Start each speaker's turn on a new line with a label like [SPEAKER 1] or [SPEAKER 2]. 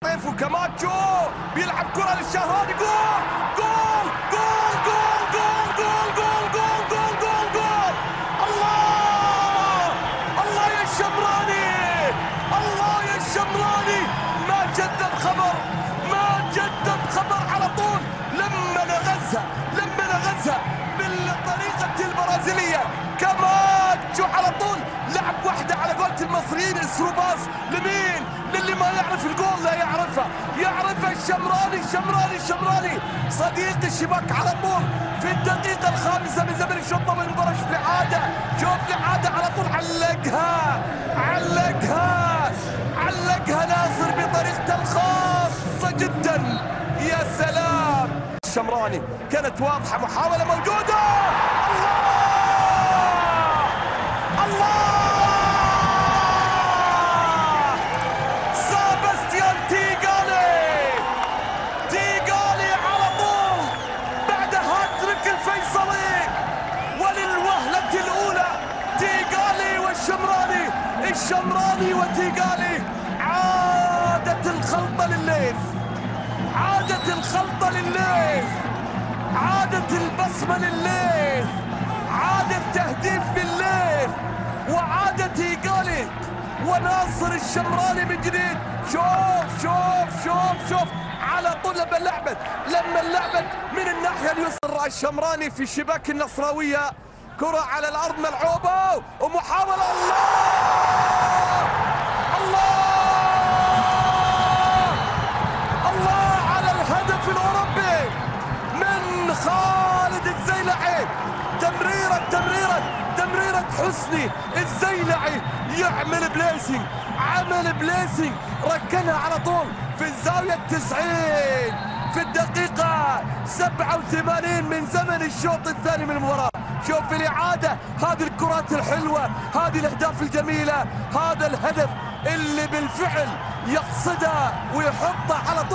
[SPEAKER 1] طيف وكاماتشو بيلعب كرة للشهراني. جول جول جول جول جول جول جول جول جول جول. الله الله يا الشمراني، الله يا الشمراني. ما جدد خبر، ما جدد خبر على طول. لما نغزها بالطريقة البرازيلية. كاماتشو على طول لعب واحدة على قولة المصريين اسروباس. لمين؟ للي ما يعرف الجول لا يعرفها الشمراني صديق الشباك على طول في الدقيقة الخامسة من زمن الشوط الأول من المباراة. شوف لعادة على طول علقها ناصر بطريقته الخاصة جدا. يا سلام. الشمراني كانت واضحة، محاولة موجودة. الله سابستيان تيغالي على طول بعد هاتريك الفيصلي وللوهلة الأولى. تيغالي والشمراني، الشمراني وتيغالي. عادت الخلطة للليث، عادت البصمة للليث، عاد التهديف للليث، وعاد تيغالي وناصر الشمراني من جديد. شوف على طول لما اللعبت من الناحية اليسرى. الشمراني في شباك النصراوية، كرة على الأرض ملعوبة ومحاولة. الله على الهدف الأوروبي من خالد الزيلعي. تمريرة حسني الزيلعي يعمل عمل بليسنج، ركنها على طول في الزاوية 90 في الدقيقة 87 من زمن الشوط الثاني من المباراة. شوف الإعادة، هذه الكرات الحلوة، هذه الأهداف الجميلة، هذا الهدف اللي بالفعل يقصدها ويحطها على طول.